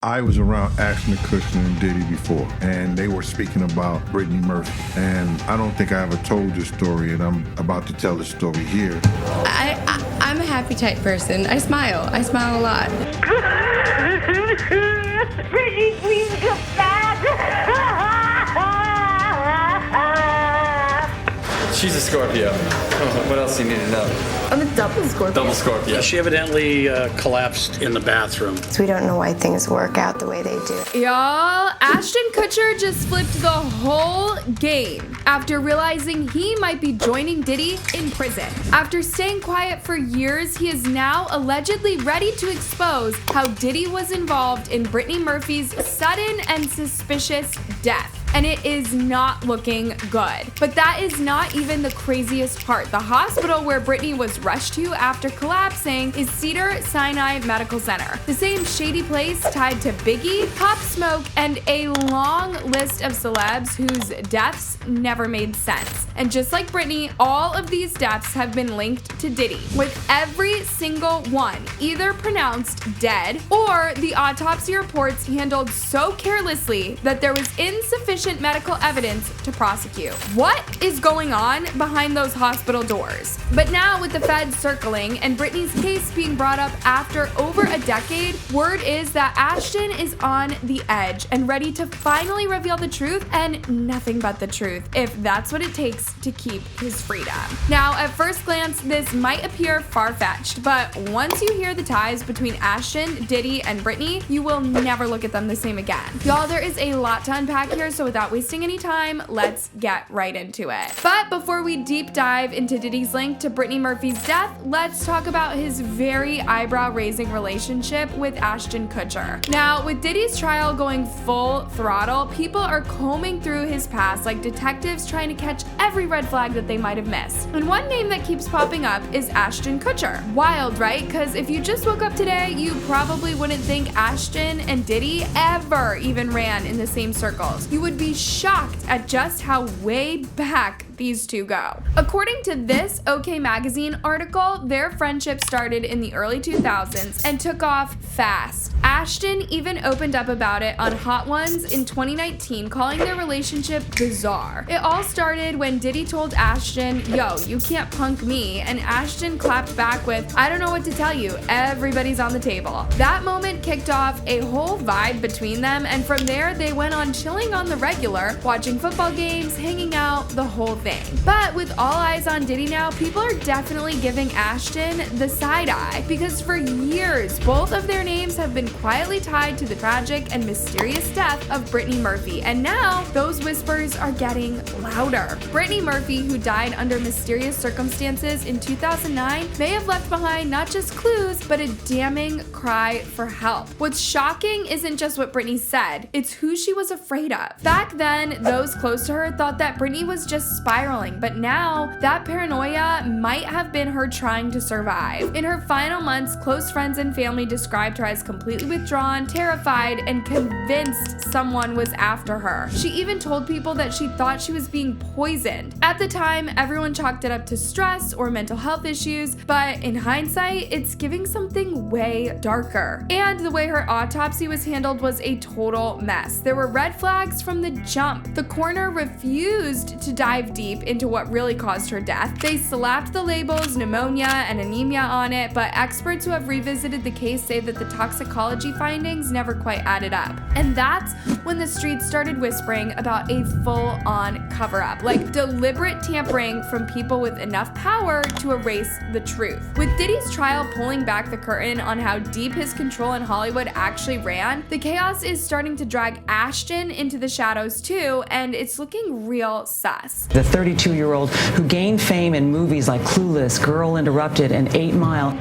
I was around Ashton Kutcher and Diddy before, and they were speaking about Brittany Murphy. And I don't think I ever told this story, and I'm about to tell the story here. I'm a happy type person. I smile a lot. Brittany, please come back. She's a Scorpio. What else do you need to know? I'm a double Scorpio. Double Scorpio. She evidently collapsed in the bathroom. So we don't know why things work out the way they do. Y'all, Ashton Kutcher just flipped the whole game after realizing he might be joining Diddy in prison. After staying quiet for years, he is now allegedly ready to expose how Diddy was involved in Brittany Murphy's sudden and suspicious death. And it is not looking good. But that is not even the craziest part. The hospital where Britney was rushed to after collapsing is Cedars-Sinai Medical Center, the same shady place tied to Biggie, Pop Smoke, and a long list of celebs whose deaths never made sense. And just like Britney, all of these deaths have been linked to Diddy, with every single one either pronounced dead or the autopsy reports handled so carelessly that there was insufficient medical evidence to prosecute. What is going on behind those hospital doors? But now with the feds circling and Britney's case being brought up after over a decade, word is that Ashton is on the edge and ready to finally reveal the truth and nothing but the truth, if that's what it takes to keep his freedom. Now, at first glance, this might appear far-fetched, but once you hear the ties between Ashton, Diddy, and Britney, you will never look at them the same again. Y'all, there is a lot to unpack here, so without wasting any time, let's get right into it. But before we deep dive into Diddy's link to Brittany Murphy's death, let's talk about his very eyebrow-raising relationship with Ashton Kutcher. Now, with Diddy's trial going full throttle, people are combing through his past like detectives trying to catch every red flag that they might have missed. And one name that keeps popping up is Ashton Kutcher. Wild, right? Because if you just woke up today, you probably wouldn't think Ashton and Diddy ever even ran in the same circles. You would be shocked at just how way back these two go. According to this OK Magazine article, their friendship started in the early 2000s and took off fast. Ashton even opened up about it on Hot Ones in 2019, calling their relationship bizarre. It all started when Diddy told Ashton, "Yo, you can't punk me," and Ashton clapped back with, "I don't know what to tell you, everybody's on the table." That moment kicked off a whole vibe between them, and from there they went on chilling on the regular, watching football games, hanging out, the whole thing. But with all eyes on Diddy now, people are definitely giving Ashton the side eye, because for years, both of their names have been quietly tied to the tragic and mysterious death of Brittany Murphy, and now those whispers are getting louder. Brittany Murphy, who died under mysterious circumstances in 2009, may have left behind not just clues, but a damning cry for help. What's shocking isn't just what Brittany said, it's who she was afraid of. Back then, those close to her thought that Brittany was just spiraling, but now that paranoia might have been her trying to survive. In her final months, close friends and family described her as completely withdrawn, terrified, and convinced someone was after her. She even told people that she thought she was being poisoned. At the time, everyone chalked it up to stress or mental health issues, but in hindsight, it's giving something way darker. And the way her autopsy was handled was a total mess. There were red flags from the jump. The coroner refused to dive deep into what really caused her death. They slapped the labels pneumonia and anemia on it, but experts who have revisited the case say that the toxicology findings never quite added up. And that's when the streets started whispering about a full-on cover-up, like deliberate tampering from people with enough power to erase the truth. With Diddy's trial pulling back the curtain on how deep his control in Hollywood actually ran, the chaos is starting to drag Ashton into the shadows too, and it's looking real sus. The 32-year-old who gained fame in movies like Clueless, Girl Interrupted, and 8 Mile.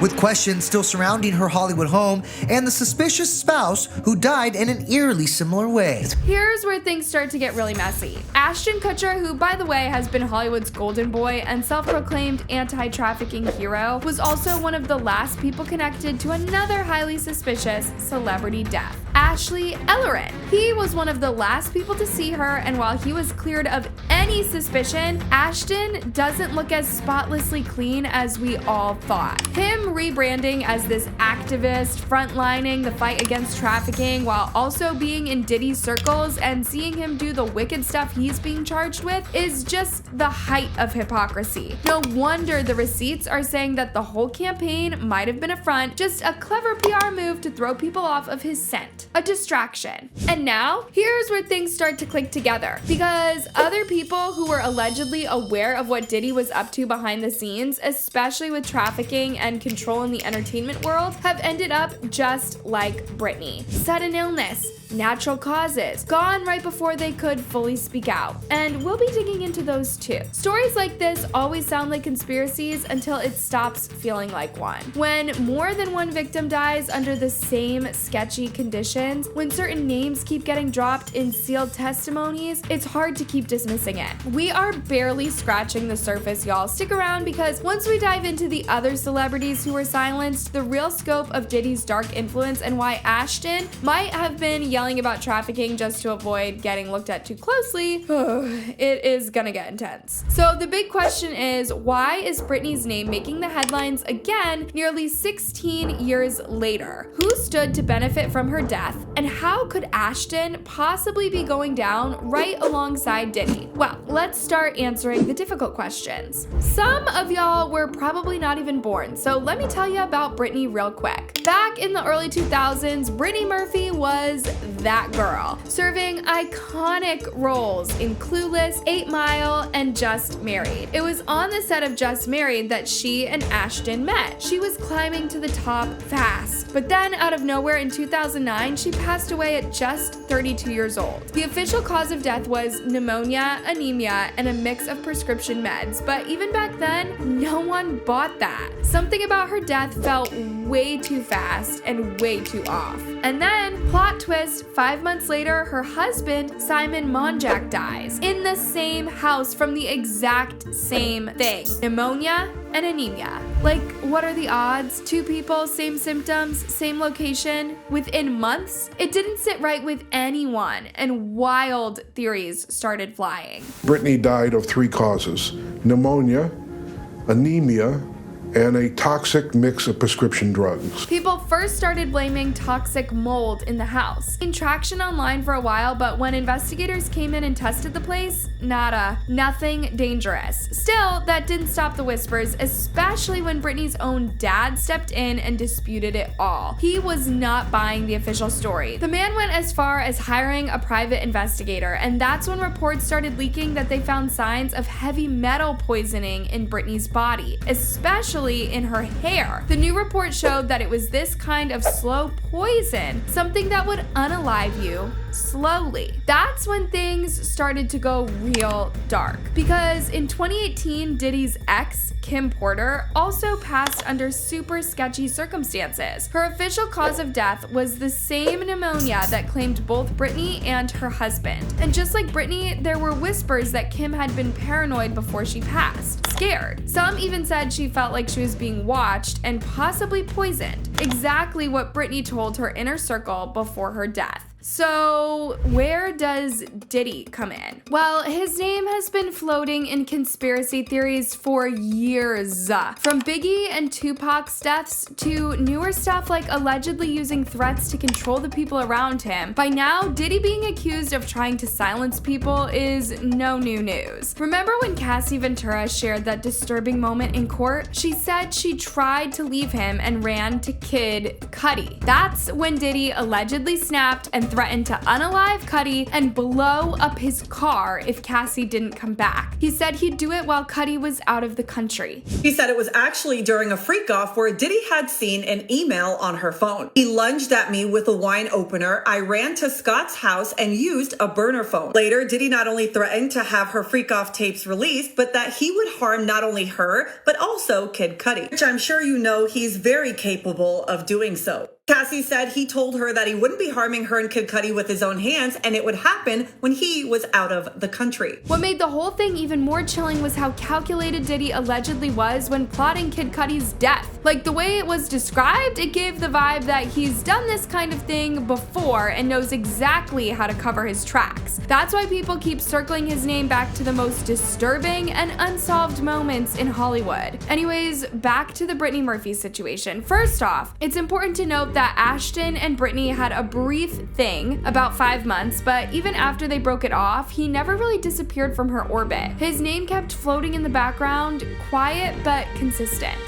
With questions still surrounding her Hollywood home and the suspicious spouse who died in an eerily similar way. Here's where things start to get really messy. Ashton Kutcher, who by the way has been Hollywood's golden boy and self-proclaimed anti-trafficking hero, was also one of the last people connected to another highly suspicious celebrity death, Ashley Ellerin. He was one of the last people to see her, and while he was cleared of any suspicion, Ashton doesn't look as spotlessly clean as we all thought. Him rebranding as this activist, frontlining the fight against trafficking while also being in Diddy's circles and seeing him do the wicked stuff he's being charged with is just the height of hypocrisy. No wonder the receipts are saying that the whole campaign might have been a front, just a clever PR move to throw people off of his scent, a distraction. And now, here's where things start to click together, because other people who were allegedly aware of what Diddy was up to behind the scenes, especially with trafficking and control in the entertainment world, have ended up just like Britney. Sudden illness, natural causes, gone right before they could fully speak out. And we'll be digging into those too. Stories like this always sound like conspiracies until it stops feeling like one. When more than one victim dies under the same sketchy conditions, when certain names keep getting dropped in sealed testimonies, it's hard to keep dismissing it. We are barely scratching the surface, y'all. Stick around, because once we dive into the other celebrities who were silenced, the real scope of Diddy's dark influence, and why Ashton might have been yelling about trafficking just to avoid getting looked at too closely, it is gonna get intense. So the big question is, why is Britney's name making the headlines again nearly 16 years later? Who stood to benefit from her death, and how could Ashton possibly be going down right alongside Diddy? Well, let's start answering the difficult questions. Some of y'all were probably not even born, so let me tell you about Britney real quick. Back in the early 2000s, Brittany Murphy was that girl, serving iconic roles in Clueless, 8 Mile, and Just Married. It was on the set of Just Married that she and Ashton met. She was climbing to the top fast, but then out of nowhere in 2009, she passed away at just 32 years old. The official cause of death was pneumonia, anemia, and a mix of prescription meds, but even back then, no one bought that. Something about her death felt way too fast and way too off. And then, plot twist, 5 months later, her husband, Simon Monjack, dies in the same house from the exact same thing, pneumonia and anemia. Like, what are the odds? Two people, same symptoms, same location, within months? It didn't sit right with anyone, and wild theories started flying. Britney died of 3 causes: pneumonia, anemia, and a toxic mix of prescription drugs. People first started blaming toxic mold in the house. Gained traction online for a while, but when investigators came in and tested the place, nada. Nothing dangerous. Still, that didn't stop the whispers, especially when Britney's own dad stepped in and disputed it all. He was not buying the official story. The man went as far as hiring a private investigator, and that's when reports started leaking that they found signs of heavy metal poisoning in Britney's body, especially in her hair. The new report showed that it was this kind of slow poison, something that would unalive you slowly. That's when things started to go real dark, because in 2018, Diddy's ex, Kim Porter, also passed under super sketchy circumstances. Her official cause of death was the same pneumonia that claimed both Britney and her husband. And just like Britney, there were whispers that Kim had been paranoid before she passed, scared. Some even said she felt like she was being watched and possibly poisoned. Exactly what Britney told her inner circle before her death. So, where does Diddy come in? Well, his name has been floating in conspiracy theories for years. From Biggie and Tupac's deaths to newer stuff like allegedly using threats to control the people around him. By now, Diddy being accused of trying to silence people is no new news. Remember when Cassie Ventura shared that disturbing moment in court? She said she tried to leave him and ran to Kid Cudi. That's when Diddy allegedly snapped and threatened to unalive Cudi and blow up his car if Cassie didn't come back. He said he'd do it while Cudi was out of the country. He said it was actually during a freak-off where Diddy had seen an email on her phone. He lunged at me with a wine opener. I ran to Scott's house and used a burner phone. Later, Diddy not only threatened to have her freak-off tapes released, but that he would harm not only her, but also Kid Cudi, which I'm sure you know he's very capable of doing so. Cassie said he told her that he wouldn't be harming her and Kid Cudi with his own hands, and it would happen when he was out of the country. What made the whole thing even more chilling was how calculated Diddy allegedly was when plotting Kid Cudi's death. Like, the way it was described, it gave the vibe that he's done this kind of thing before and knows exactly how to cover his tracks. That's why people keep circling his name back to the most disturbing and unsolved moments in Hollywood. Anyways, back to the Brittany Murphy situation. First off, it's important to note that Ashton and Brittany had a brief thing, about 5 months, but even after they broke it off, he never really disappeared from her orbit. His name kept floating in the background, quiet but consistent.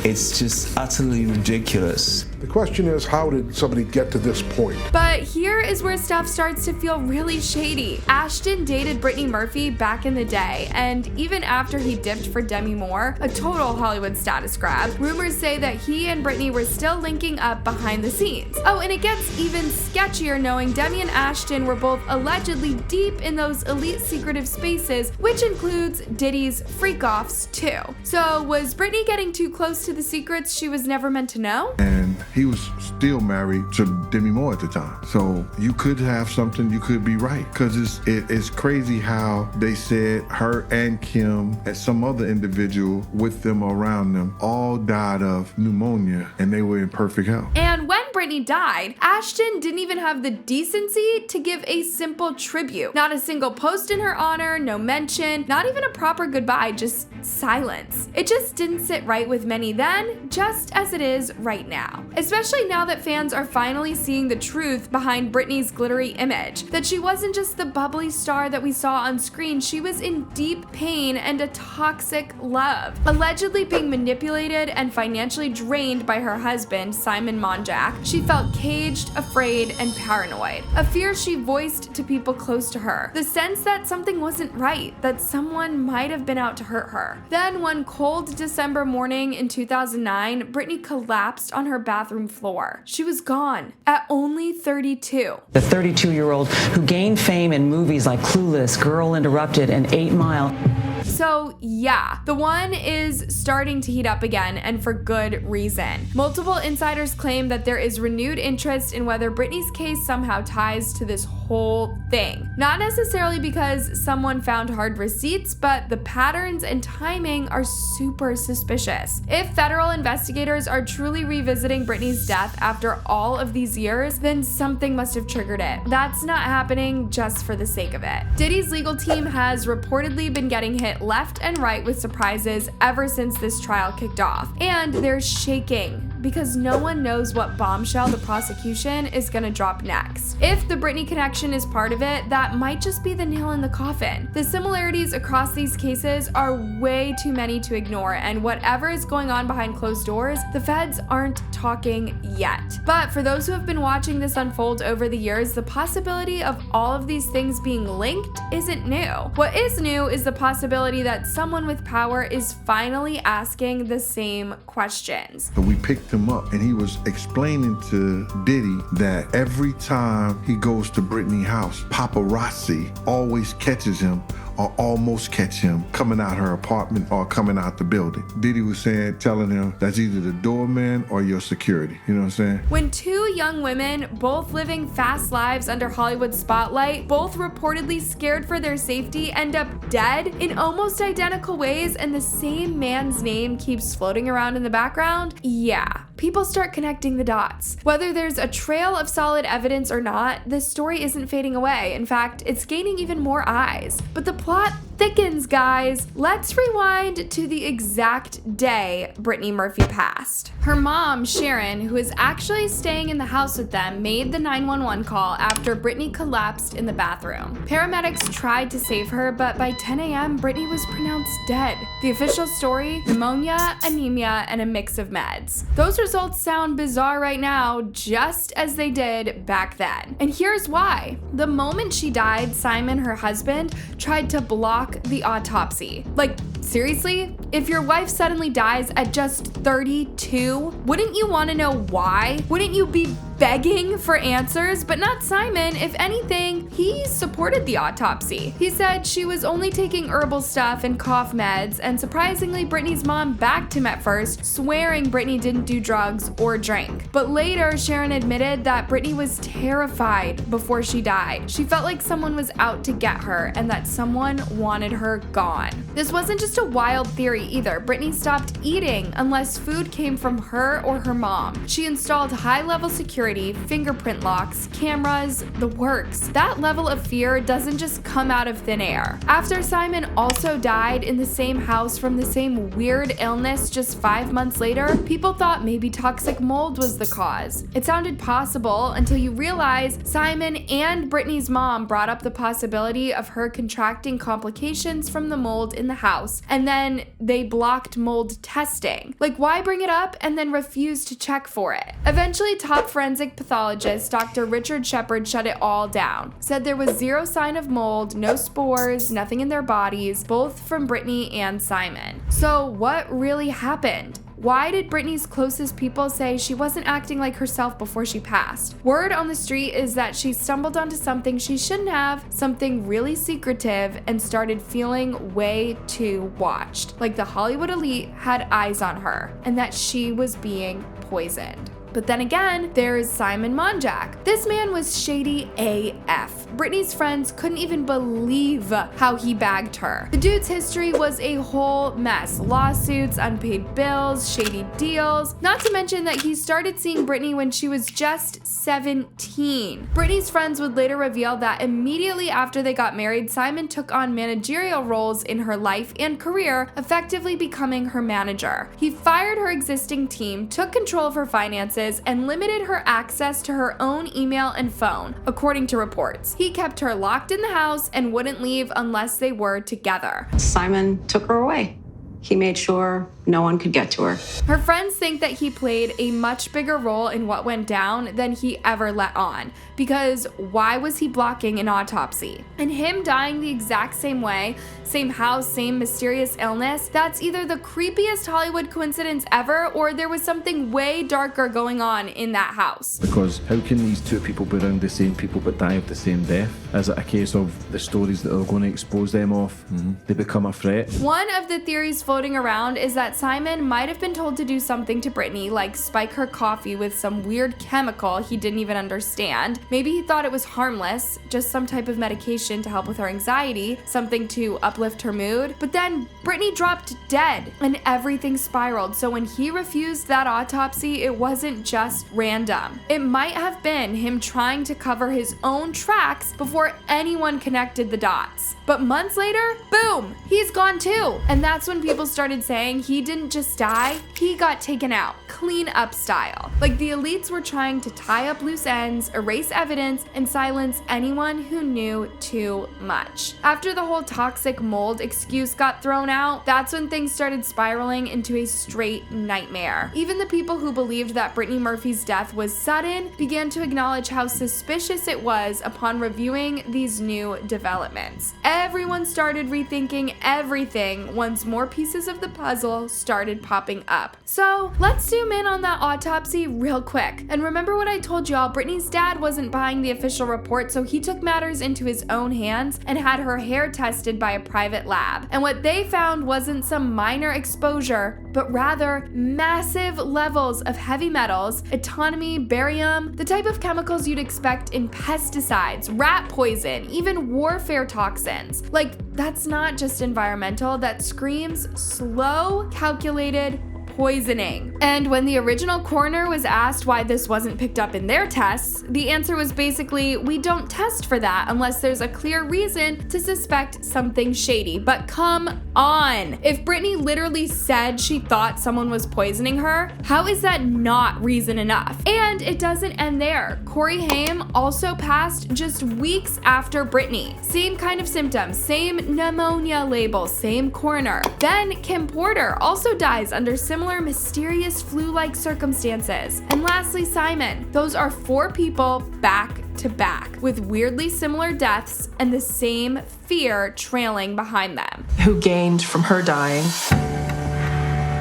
It's just utterly ridiculous. The question is, how did somebody get to this point? But here is where stuff starts to feel really shady. Ashton dated Brittany Murphy back in the day, and even after he dipped for Demi Moore, a total Hollywood status grab, rumors say that he and Brittany were still linking up behind the scenes. Oh, and it gets even sketchier knowing Demi and Ashton were both allegedly deep in those elite secretive spaces, which includes Diddy's freak-offs too. So was Brittany getting too close to the secrets she was never meant to know? And he was still married to Demi Moore at the time. So you could have something, you could be right. Because it's crazy how they said her and Kim and some other individual with them around them all died of pneumonia and they were in perfect health. And when Brittany died, Ashton didn't even have the decency to give a simple tribute. Not a single post in her honor, no mention, not even a proper goodbye, just silence. It just didn't sit right with many then, just as it is right now. Especially now that fans are finally seeing the truth behind Britney's glittery image. That she wasn't just the bubbly star that we saw on screen, she was in deep pain and a toxic love. Allegedly being manipulated and financially drained by her husband, Simon Monjack, she felt caged, afraid, and paranoid. A fear she voiced to people close to her. The sense that something wasn't right, that someone might have been out to hurt her. Then one cold December morning in 2009, Britney collapsed on her bathroom floor. She was gone at only 32. The 32-year-old who gained fame in movies like Clueless, Girl Interrupted, and 8 Mile. So yeah, the one is starting to heat up again, and for good reason. Multiple insiders claim that there is renewed interest in whether Britney's case somehow ties to this whole thing. Not necessarily because someone found hard receipts, but the patterns and timing are super suspicious. If federal investigators are truly revisiting Britney's death after all of these years, then something must have triggered it. That's not happening just for the sake of it. Diddy's legal team has reportedly been getting hit left and right with surprises ever since this trial kicked off. And they're shaking because no one knows what bombshell the prosecution is gonna drop next. If the Britney connection is part of it, that might just be the nail in the coffin. The similarities across these cases are way too many to ignore, and whatever is going on behind closed doors, the feds aren't talking yet. But for those who have been watching this unfold over the years, the possibility of all of these things being linked isn't new. What is new is the possibility that someone with power is finally asking the same questions. So we picked him up and he was explaining to Diddy that every time he goes to Britney's house, paparazzi always catches him or almost catch him coming out her apartment or coming out the building. Diddy was telling him that's either the doorman or your security. You know what I'm saying? When two young women, both living fast lives under Hollywood spotlight, both reportedly scared for their safety, end up dead in almost identical ways, and the same man's name keeps floating around in the background, yeah, people start connecting the dots. Whether there's a trail of solid evidence or not, this story isn't fading away. In fact, it's gaining even more eyes. But the plot thickens, guys. Let's rewind to the exact day Brittany Murphy passed. Her mom, Sharon, who is actually staying in the house with them, made the 911 call after Brittany collapsed in the bathroom. Paramedics tried to save her, but by 10 a.m., Brittany was pronounced dead. The official story: pneumonia, anemia, and a mix of meds. Those results sound bizarre right now, just as they did back then. And here's why. The moment she died, Simon, her husband, tried to block the autopsy. Like, seriously? If your wife suddenly dies at just 32, wouldn't you want to know why? Wouldn't you be begging for answers? But not Simon. If anything, he supported the autopsy. He said she was only taking herbal stuff and cough meds, and surprisingly, Britney's mom backed him at first, swearing Britney didn't do drugs or drink. But later, Sharon admitted that Britney was terrified before she died. She felt like someone was out to get her and that someone wanted her gone. This wasn't just a wild theory either. Britney stopped eating unless food came from her or her mom. She installed high-level security, fingerprint locks, cameras, the works. That level of fear doesn't just come out of thin air. After Simon also died in the same house from the same weird illness just 5 months later, people thought maybe toxic mold was the cause. It sounded possible until you realize Simon and Britney's mom brought up the possibility of her contracting complications from the mold in the house, and then they blocked mold testing. Like, why bring it up and then refuse to check for it? Eventually, top forensic pathologist Dr. Richard Shepard shut it all down, said there was zero sign of mold, no spores, nothing in their bodies, both from Britney and Simon. So what really happened? Why did Britney's closest people say she wasn't acting like herself before she passed? Word on the street is that she stumbled onto something she shouldn't have, something really secretive, and started feeling way too watched. Like the Hollywood elite had eyes on her, and that she was being poisoned. But then again, there's Simon Monjack. This man was shady AF. Britney's friends couldn't even believe how he bagged her. The dude's history was a whole mess. Lawsuits, unpaid bills, shady deals. Not to mention that he started seeing Britney when she was just 17. Britney's friends would later reveal that immediately after they got married, Simon took on managerial roles in her life and career, effectively becoming her manager. He fired her existing team, took control of her finances, and limited her access to her own email and phone, according to reports. He kept her locked in the house and wouldn't leave unless they were together. Simon took her away. He made sure no one could get to her. Her friends think that he played a much bigger role in what went down than he ever let on, because why was he blocking an autopsy? And him dying the exact same way, same house, same mysterious illness, that's either the creepiest Hollywood coincidence ever, or there was something way darker going on in that house. Because how can these two people be around the same people but die of the same death? Is it a case of the stories that are going to expose them off, they become a threat? One of the theories floating around is that Simon might have been told to do something to Britney, like spike her coffee with some weird chemical he didn't even understand. Maybe he thought it was harmless, just some type of medication to help with her anxiety, something to uplift her mood. But then Britney dropped dead and everything spiraled. So when he refused that autopsy, it wasn't just random. It might have been him trying to cover his own tracks before anyone connected the dots. But months later, boom, he's gone too. And that's when people started saying he didn't just die, he got taken out, clean up style. Like the elites were trying to tie up loose ends, erase evidence, and silence anyone who knew too much. After the whole toxic mold excuse got thrown out, that's when things started spiraling into a straight nightmare. Even the people who believed that Brittany Murphy's death was sudden began to acknowledge how suspicious it was upon reviewing these new developments. Everyone started rethinking everything once more pieces of the puzzle started popping up. So let's zoom in on that autopsy real quick. And remember what I told y'all, Britney's dad wasn't buying the official report, so he took matters into his own hands and had her hair tested by a private lab. And what they found wasn't some minor exposure, but rather massive levels of heavy metals, autonomy, barium, the type of chemicals you'd expect in pesticides, rat poison, even warfare toxins. Like, that's not just environmental, that screams slow, calculated poisoning. And when the original coroner was asked why this wasn't picked up in their tests, the answer was basically, we don't test for that unless there's a clear reason to suspect something shady. But come on. If Britney literally said she thought someone was poisoning her, how is that not reason enough? And it doesn't end there. Corey Haim also passed just weeks after Britney. Same kind of symptoms, same pneumonia label, same coroner. Then Kim Porter also dies under similar mysterious flu-like circumstances. And lastly, Simon. Those are 4 people back to back with weirdly similar deaths and the same fear trailing behind them. Who gained from her dying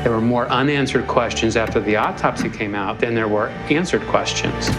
There were more unanswered questions after the autopsy came out than there were answered questions.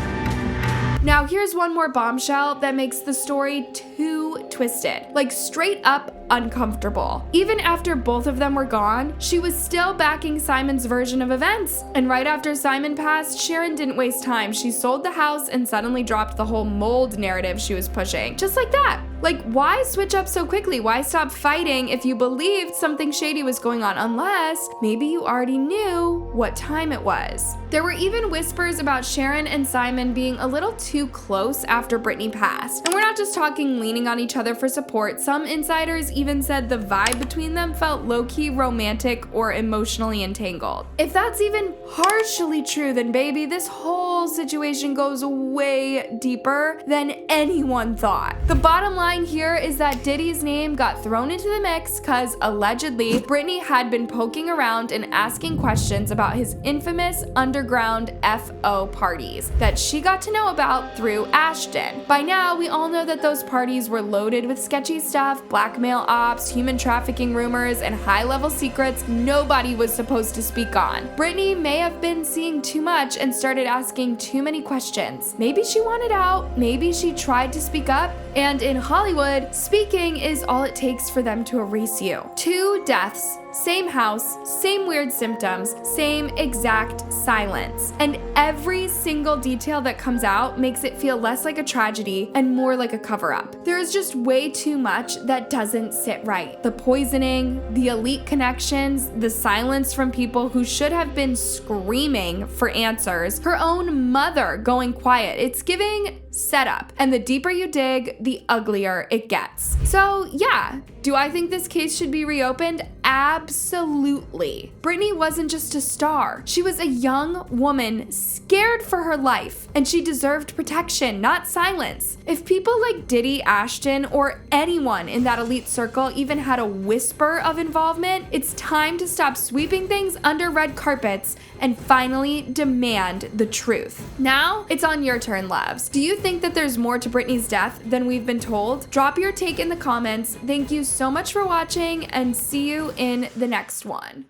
Now here's one more bombshell that makes the story too twisted, like straight up uncomfortable. Even after both of them were gone, she was still backing Simon's version of events. And right after Simon passed, Sharon didn't waste time. She sold the house and suddenly dropped the whole mold narrative she was pushing. Just like that. Like, why switch up so quickly? Why stop fighting if you believed something shady was going on, unless maybe you already knew what time it was? There were even whispers about Sharon and Simon being a little too close after Britney passed. And we're not just talking leaning on each other for support. Some insiders even said the vibe between them felt low-key romantic or emotionally entangled. If that's even partially true, then baby, this whole situation goes way deeper than anyone thought. The bottom line here is that Diddy's name got thrown into the mix because allegedly Britney had been poking around and asking questions about his infamous underground FO parties that she got to know about through Ashton. By now, we all know that those parties were loaded with sketchy stuff, blackmail ops, human trafficking rumors, and high-level secrets nobody was supposed to speak on. Britney may have been seeing too much and started asking too many questions. Maybe she wanted out, maybe she tried to speak up, and in Hollywood, speaking is all it takes for them to erase you. 2 deaths, same house, same weird symptoms, same exact silence. And every single detail that comes out makes it feel less like a tragedy and more like a cover-up. There is just way too much that doesn't sit right. The poisoning, the elite connections, the silence from people who should have been screaming for answers, her own mother going quiet. It's giving setup. And the deeper you dig, the uglier it gets. So yeah, do I think this case should be reopened? Absolutely. Britney wasn't just a star. She was a young woman scared for her life, and she deserved protection, not silence. If people like Diddy, Ashton, or anyone in that elite circle even had a whisper of involvement, it's time to stop sweeping things under red carpets and finally demand the truth. Now, it's on your turn, loves. Do you think that there's more to Britney's death than we've been told? Drop your take in the comments. Thank you so much for watching, and see you in the next one.